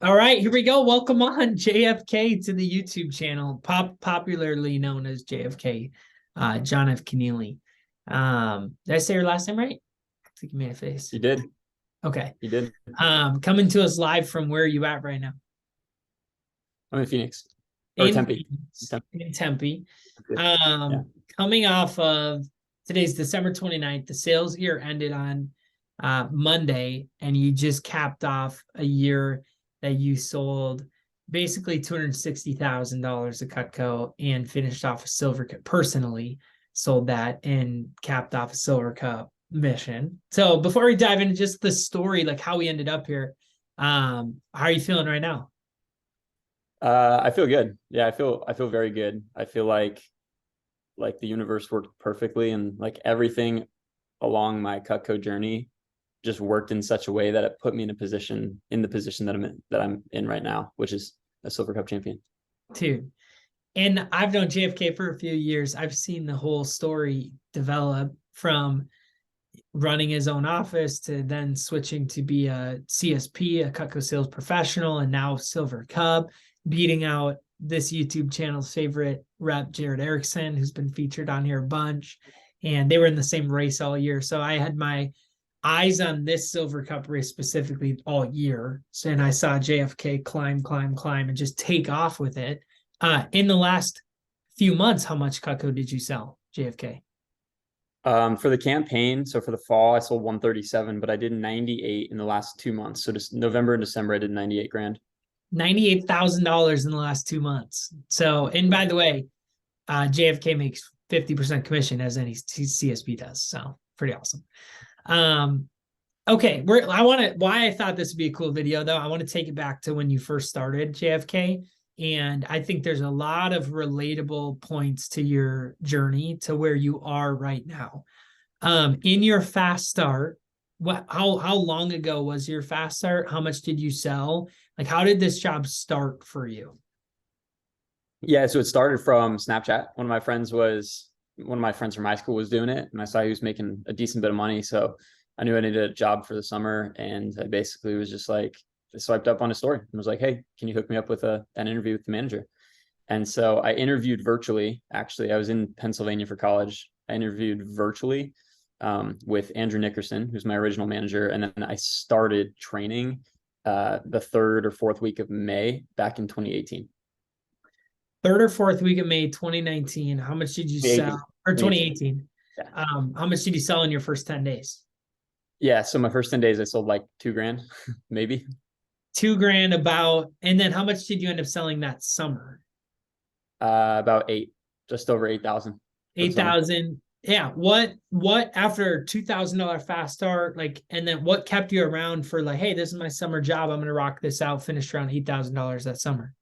All right, here we go. Welcome on JFK to the YouTube channel, popularly known as JFK, John F. Keneally. Did I say your last name right? I think you made a face. You did. Okay. You did. Coming to us live from where are you at right now? I'm in Phoenix or In Tempe. Phoenix, Tempe. in Tempe. Yeah. Coming off of today's December 29th, the sales year ended on Monday, and you just capped off a year that you sold basically $260,000 of Cutco and finished off a Silver Cup. Personally, sold that and capped off a Silver Cup mission. So before we dive into just the story, like how we ended up here, how are you feeling right now? I feel good. Yeah, I feel very good. I feel like the universe worked perfectly and like everything along my Cutco journey just worked in such a way that it put me in the position that I'm in right now, which is a Silver Cup champion. Dude, and I've known JFK for a few years. I've seen the whole story develop from running his own office to then switching to be a CSP, a Cutco sales professional, and now Silver Cub, beating out this YouTube channel's favorite rep, Jared Erickson, who's been featured on here a bunch. And they were in the same race all year. So I had my eyes on this Silver Cup race specifically all year. So, and I saw JFK climb, and just take off with it. In the last few months, how much Cutco did you sell, JFK? For the campaign, so for the fall, I sold 137, but I did 98 in the last 2 months. So just November and December, I did 98 grand. $98,000 in the last 2 months. So, and by the way, JFK makes 50% commission as any CSP does. So pretty awesome. Um, okay, why I thought this would be a cool video though. I want to take it back to when you first started JFK. And I think there's a lot of relatable points to your journey to where you are right now. In your fast start, how long ago was your fast start? How much did you sell? Like, how did this job start for you? Yeah, so it started from Snapchat. One of my friends from high school was doing it, and I saw he was making a decent bit of money. So I knew I needed a job for the summer, and I basically was just like swiped up on his story and was like, "Hey, can you hook me up with an interview with the manager?" And so I interviewed virtually. Actually, I was in Pennsylvania for college. I interviewed virtually with Andrew Nickerson, who's my original manager, and then I started training the third or fourth week of May back in 2018. Third or fourth week of May 2019. How much did you sell? 2018. Or 2018. 2018. Yeah. How much did you sell in your first 10 days? Yeah. So my first 10 days, I sold like 2 grand, maybe. 2 grand about, and then how much did you end up selling that summer? About eight, just over 8,000 for the summer. 8,000. Yeah. What after $2,000 fast start, like, and then what kept you around for like, hey, this is my summer job. I'm gonna rock this out, finished around $8,000 that summer.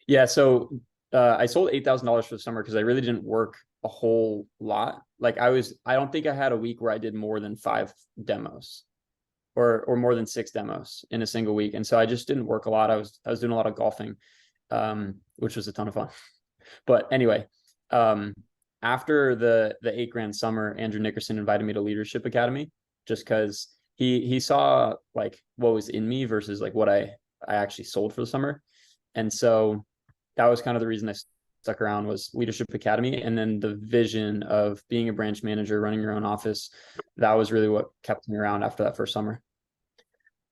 Yeah. So I sold $8,000 for the summer because I really didn't work a whole lot. I don't think I had a week where I did more than 5 demos or more than 6 demos in a single week. And so I just didn't work a lot. I was doing a lot of golfing, which was a ton of fun. But anyway, um, after the 8 grand summer, Andrew Nickerson invited me to Leadership Academy just because he saw like what was in me versus like what I actually sold for the summer. And so that was kind of the reason I stuck around was Leadership Academy. And then the vision of being a branch manager, running your own office, that was really what kept me around after that first summer.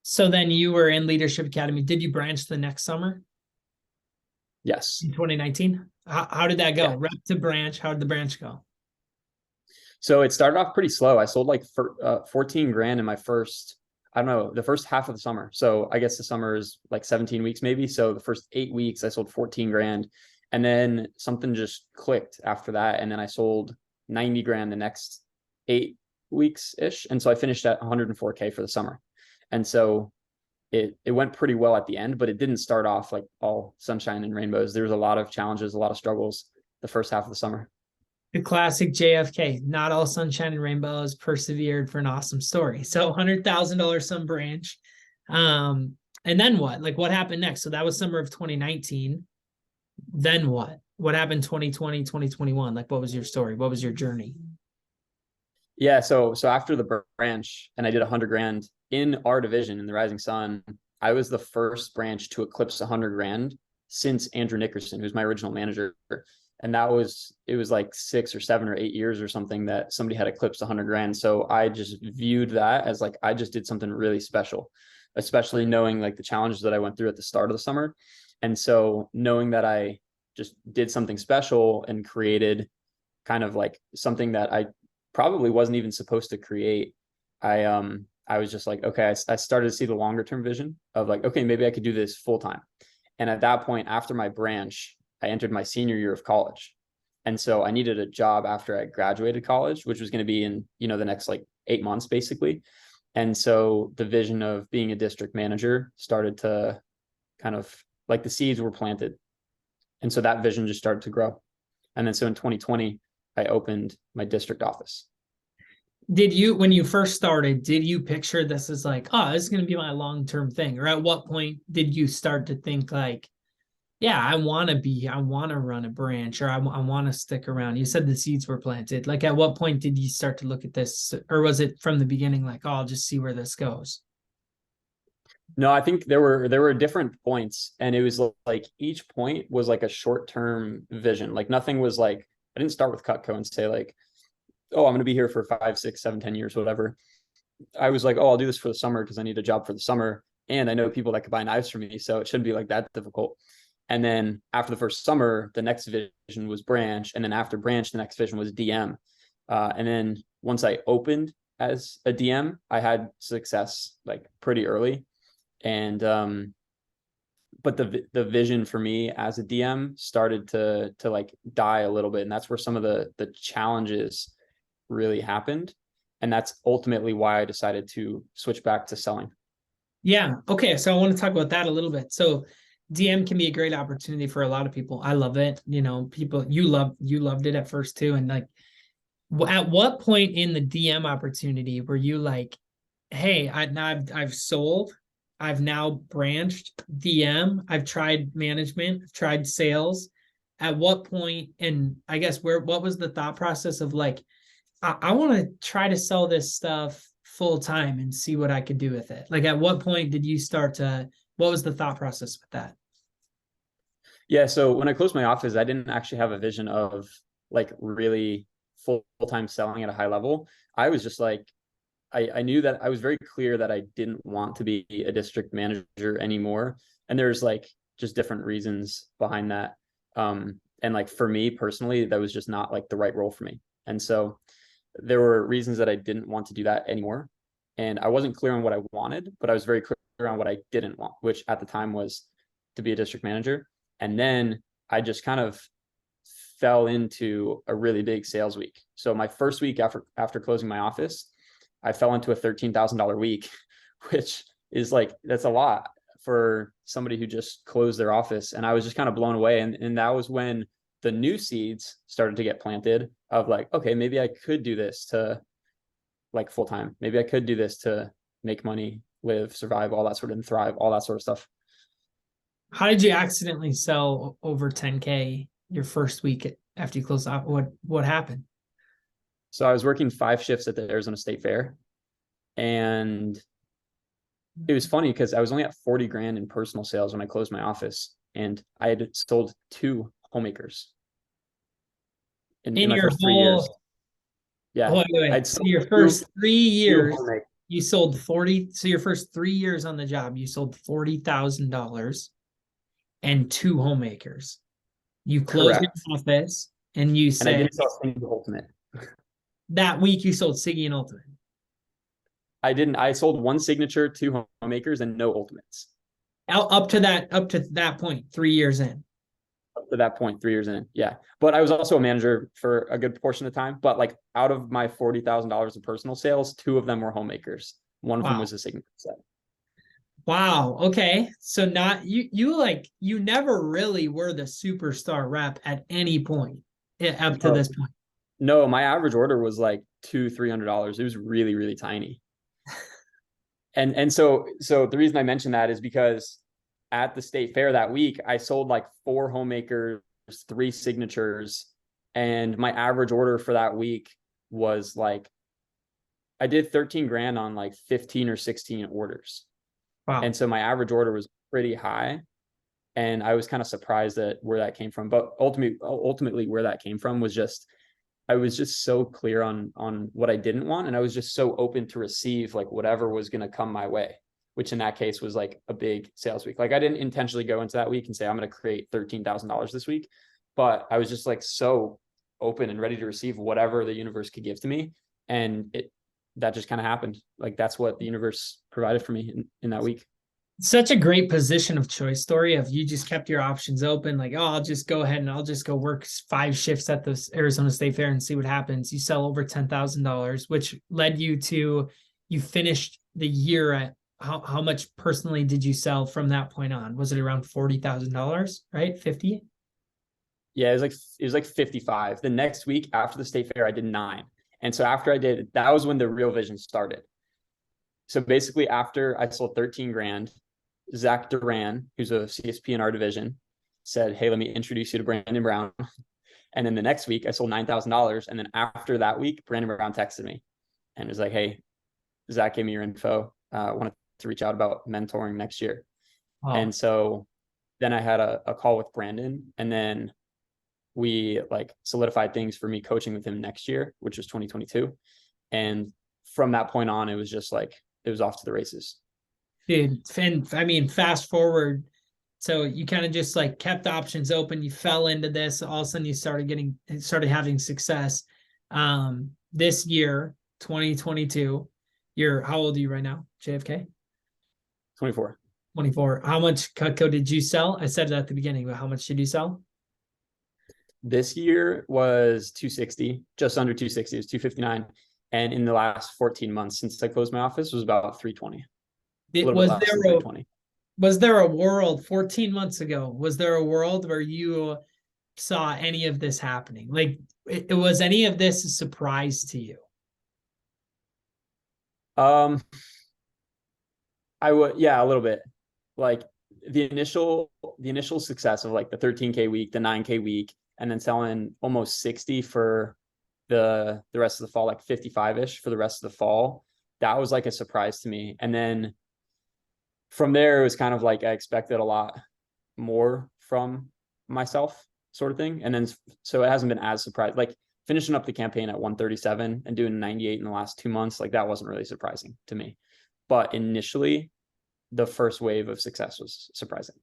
So then you were in Leadership Academy. Did you branch the next summer Yes. in 2019? How did that go? Yeah. Rep to branch. How did the branch go? So it started off pretty slow. I sold like 14 grand in my first, I don't know, the first half of the summer. So I guess the summer is like 17 weeks maybe. So the first 8 weeks I sold 14 grand. And then something just clicked after that. And then I sold 90 grand the next 8 weeks ish. And so I finished at 104K for the summer. And so it went pretty well at the end, but it didn't start off like all sunshine and rainbows. There was a lot of challenges, a lot of struggles the first half of the summer. The classic JFK, not all sunshine and rainbows, persevered for an awesome story. So $100,000 some branch. And then what? Like what happened next? So that was summer of 2019. Then what? What happened 2020, 2021? Like what was your story? What was your journey? Yeah, so after the branch and I did 100 grand in our division in the Rising Sun, I was the first branch to eclipse 100 grand since Andrew Nickerson, who's my original manager. And it was like 6 or 7 or 8 years or something that somebody had eclipsed 100 grand. So I just viewed that as like, I just did something really special, especially knowing like the challenges that I went through at the start of the summer. And so knowing that I just did something special and created kind of like something that I probably wasn't even supposed to create. I was just like, okay, I started to see the longer term vision of like, okay, maybe I could do this full time. And at that point, after my branch, I entered my senior year of college. And so I needed a job after I graduated college, which was going to be in, the next like 8 months, basically. And so the vision of being a district manager started to kind of like the seeds were planted. And so that vision just started to grow. And then so in 2020, I opened my district office. When you first started, did you picture this as like, oh, this is going to be my long-term thing? Or at what point did you start to think like, yeah, I want to run a branch, or I want to stick around? You said the seeds were planted. Like, at what point did you start to look at this? Or was it from the beginning like, oh, I'll just see where this goes? No, I think there were different points, and it was like each point was like a short-term vision. Like nothing was like, I didn't start with Cutco and say like, oh, I'm going to be here for 5, 6, 7, 10 years, whatever. I was like, oh, I'll do this for the summer because I need a job for the summer. And I know people that could buy knives for me. So it shouldn't be like that difficult. And then after the first summer, the next vision was branch. And then after branch, the next vision was DM. And then once I opened as a DM, I had success like pretty early. And but the vision for me as a DM started to like die a little bit. And that's where some of the challenges really happened. And that's ultimately why I decided to switch back to selling. Yeah. Okay. So I want to talk about that a little bit. So DM can be a great opportunity for a lot of people. I love it. People you loved it at first too. And like, at what point in the DM opportunity were you like, hey, I've sold, I've now branched DM, I've tried management, I've tried sales. At what point, and I guess what was the thought process of like, I want to try to sell this stuff full time and see what I could do with it? Like, at what point did you start to, what was the thought process with that? Yeah. So when I closed my office, I didn't actually have a vision of like really full-time selling at a high level. I was just like, I knew that I was very clear that I didn't want to be a district manager anymore. And there's like just different reasons behind that. And like for me personally, that was just not like the right role for me. And so there were reasons that I didn't want to do that anymore. And I wasn't clear on what I wanted, but I was very clear on what I didn't want, which at the time was to be a district manager. And then I just kind of fell into a really big sales week. So my first week after closing my office, I fell into a $13,000 week, which is like, that's a lot for somebody who just closed their office. And I was just kind of blown away. And that was when the new seeds started to get planted of like, okay, maybe I could do this to like full time. Maybe I could do this to make money, live, survive, all that sort of, and thrive, all that sort of stuff. How did you accidentally sell over 10K your first week after you closed out? What happened? So I was working 5 shifts at the Arizona State Fair, and it was funny because I was only at 40 grand in personal sales when I closed my office, and I had sold 2 homemakers in In my your first 3 years. whole Yeah, wait. I'd So sold your two, first three two years, homemakers. you sold 40. So your first 3 years on the job, you sold $40,000 and two homemakers. You closed your Correct. office and you And I said didn't sell a single ultimate. that week you sold Siggy and Ultimate. I didn't. I sold one signature, 2 homemakers, and no ultimates. Up to that point, 3 years in. Up to that point, 3 years in. Yeah. But I was also a manager for a good portion of the time. But like out of my $40,000 of personal sales, 2 of them were homemakers. One of them Wow. was a signature set. Wow. Okay. So not you never really were the superstar rep at any point up to Oh, this point. no, my average order was like $200-300. It was really, really tiny. And so the reason I mentioned that is because at the state fair that week, I sold like 4 homemakers, 3 signatures, and my average order for that week was like I did 13 grand on like 15 or 16 orders. Wow. And so my average order was pretty high. And I was kind of surprised at where that came from. But ultimately where that came from was just I was just so clear on what I didn't want, and I was just so open to receive like whatever was going to come my way, which in that case was like a big sales week. Like I didn't intentionally go into that week and say I'm going to create $13,000 this week, but I was just like so open and ready to receive whatever the universe could give to me, and that just kind of happened. Like that's what the universe provided for me in that week. Such a great position of choice story of you just kept your options open, like, oh, I'll just go ahead and I'll just go work 5 shifts at the Arizona State Fair and see what happens. You sell over $10,000, which led you to, you finished the year at how much personally did you sell from that point on? Was it around $40,000, right? 50? Yeah, it was like 55. The next week after the state fair, I did 9. And so after I did, that was when the real vision started. So basically, after I sold 13 grand, Zach Duran, who's a CSP in our division, said, "Hey, let me introduce you to Brandon Brown." And then the next week, I sold $9,000. And then after that week, Brandon Brown texted me and was like, "Hey, Zach gave me your info. I wanted to reach out about mentoring next year." Oh, And so then I had a call with Brandon, and then we like solidified things for me coaching with him next year, which was 2022. And from that point on, it was just like it was off to the races. dude. And I mean, fast forward. So you kind of just like kept options open. You fell into this. All of a sudden, you started having success. This year, 2022, you're how old are you right now? JFK? 24. 24. How much Cutco did you sell? I said it at the beginning, but how much did you sell? This year was 260, just under 260. It was 259. And in the last 14 months since I closed my office was about 320, a It little bit was less than there a 320. was there a world 14 months ago? Was there a world where you saw any of this happening? Like, it was any of this a surprise to you? Um, I would, yeah, a little bit. Like the initial success of like the 13K week, the 9K week, and then selling almost 60 for the rest of the fall, like 55-ish for the rest of the fall. That was like a surprise to me. And then from there, it was kind of like I expected a lot more from myself, sort of thing. And then so it hasn't been as surprised. Like finishing up the campaign at 137 and doing 98 in the last 2 months, like that wasn't really surprising to me. But initially, the first wave of success was surprising.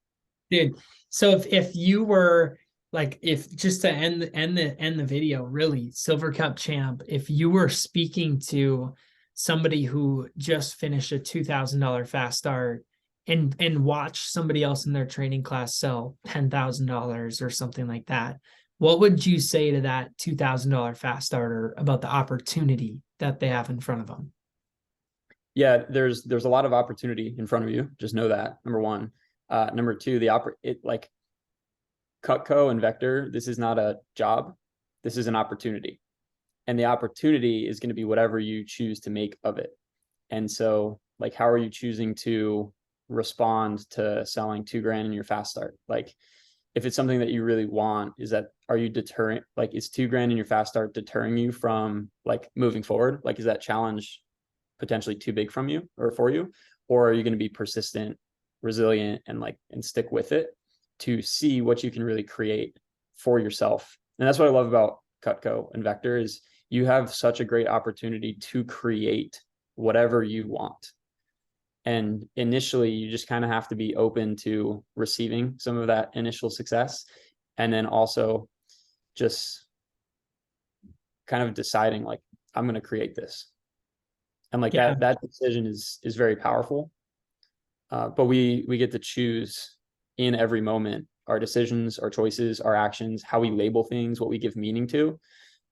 Dude, so if you were like, if just to end the video, really, Silver Cup champ, if you were speaking to somebody who just finished a $2,000 fast start and watch somebody else in their training class sell $10,000 or something like that, what would you say to that $2,000 fast starter about the opportunity that they have in front of them? Yeah, there's a lot of opportunity in front of you. Just know that, number one. Number two, like Cutco and Vector, this is not a job. This is an opportunity. And the opportunity is going to be whatever you choose to make of it. And so, like, how are you choosing to respond to selling 2 grand in your fast start? Like, if it's something that you really want, are you deterring, like, is 2 grand in your fast start deterring you from like moving forward? Like, is that challenge potentially too big from you or for you? Or are you going to be persistent, resilient, and stick with it to see what you can really create for yourself? And that's what I love about Cutco and Vector is you have such a great opportunity to create whatever you want. And initially, you just kind of have to be open to receiving some of that initial success. And then also just kind of deciding, like, I'm going to create this. And like Yeah, that decision is very powerful. But we get to choose in every moment our decisions, our choices, our actions, how we label things, what we give meaning to,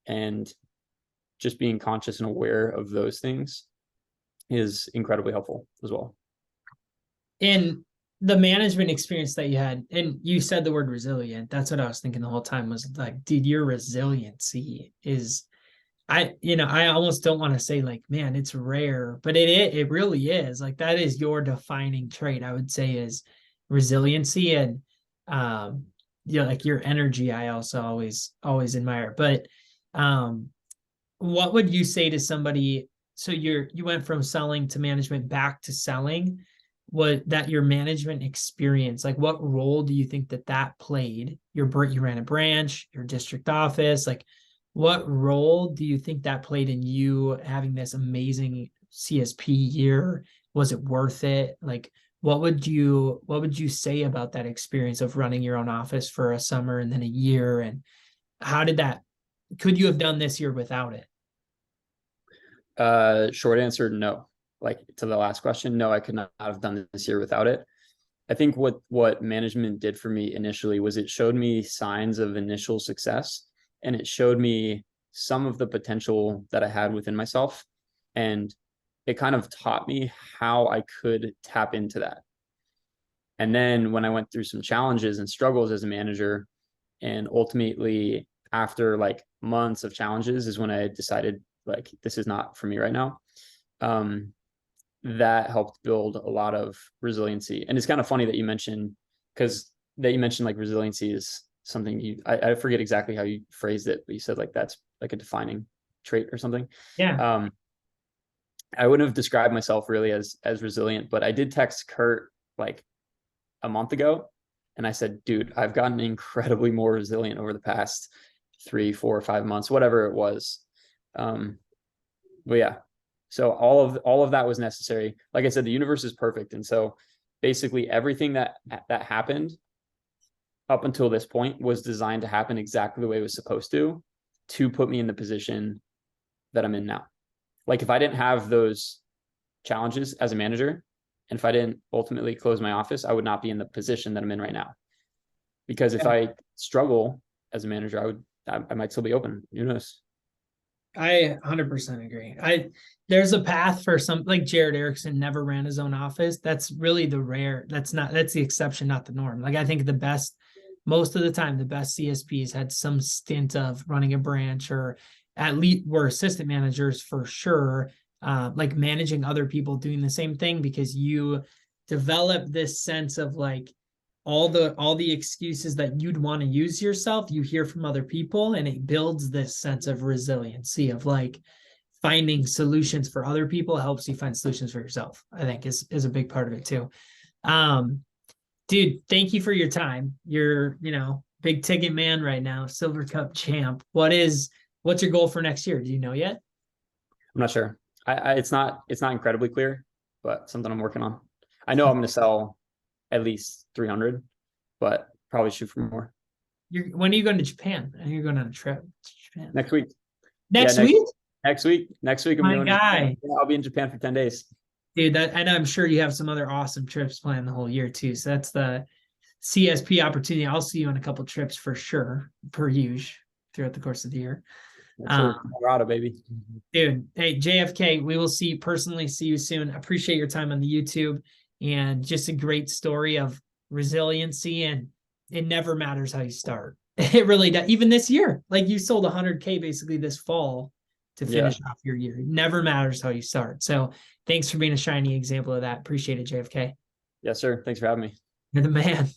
and just being conscious and aware of those things is incredibly helpful as well. in the management experience that you had, and you said the word resilient, that's what I was thinking the whole time was like, dude, your resiliency is, I almost don't want to say like, man, it's rare, but it really is. Like that is your defining trait, I would say, is resiliency. And like your energy, I also always admire. But um what would you say to somebody? So you went from selling to management back to selling. your management experience, like what role do you think that played? You ran a branch, your district office, like what role do you think that played in you having this amazing CSP year? Was it worth it? Like what would you say about that experience of running your own office for a summer and then a year? And how did that, could you have done this year without it? Short answer, no. Like to the last question, no, I could not have done this year without it. I think what management did for me initially was it showed me signs of initial success, and it showed me some of the potential that I had within myself. And it kind of taught me how I could tap into that. And then when I went through some challenges and struggles as a manager, and ultimately after like months of challenges is when I decided like this is not for me right now. That helped build a lot of resiliency. And it's kind of funny that you mentioned, because that you mentioned like resiliency is something I forget exactly how you phrased it, but you said like that's like a defining trait or something. Yeah. I wouldn't have described myself really as resilient, but I did text Kurt like a month ago, and I said, dude, I've gotten incredibly more resilient over the past 3, 4, 5 months, whatever it was. But yeah, so all of that was necessary. Like I said, the universe is perfect, and so basically everything that happened up until this point was designed to happen exactly the way it was supposed to put me in the position that I'm in now. Like if I didn't have those challenges as a manager, and if I didn't ultimately close my office, I would not be in the position that I'm in right now. Because if I struggle as a manager, I might still be open. Who knows? I 100% agree. There's a path for some, like Jared Erickson never ran his own office. That's really that's the exception, not the norm. Like I think most of the time, the best CSPs had some stint of running a branch, or at least were assistant managers for sure, like managing other people doing the same thing, because you develop this sense of like all the excuses that you'd want to use yourself, you hear from other people, and it builds this sense of resiliency of like finding solutions for other people helps you find solutions for yourself. I think is a big part of it too. um Dude, thank you for your time. You're, big ticket man right now, Silver Cup champ. What's your goal for next year? Do you know yet? I'm not sure. It's not incredibly clear, but something I'm working on. I know I'm going to sell at least 300, but probably shoot for more When are you going to Japan? I think you're going on a trip to Japan. next week. Yeah, Next week? Next week I'm My going to Japan. guy. Yeah, I'll be in Japan for 10 days. Dude, and I'm sure you have some other awesome trips planned the whole year too. So that's the CSP opportunity. I'll see you on a couple trips for sure, per usual, throughout the course of the year. Yes, sir. Colorado, baby. Dude, hey, JFK, we will personally see you soon. Appreciate your time on the YouTube, and just a great story of resiliency. And it never matters how you start. It really does. Even this year, like you sold 100K basically this fall to finish off your year. It never matters how you start. So thanks for being a shining example of that. Appreciate it, JFK. Yes, sir. Thanks for having me. You're the man.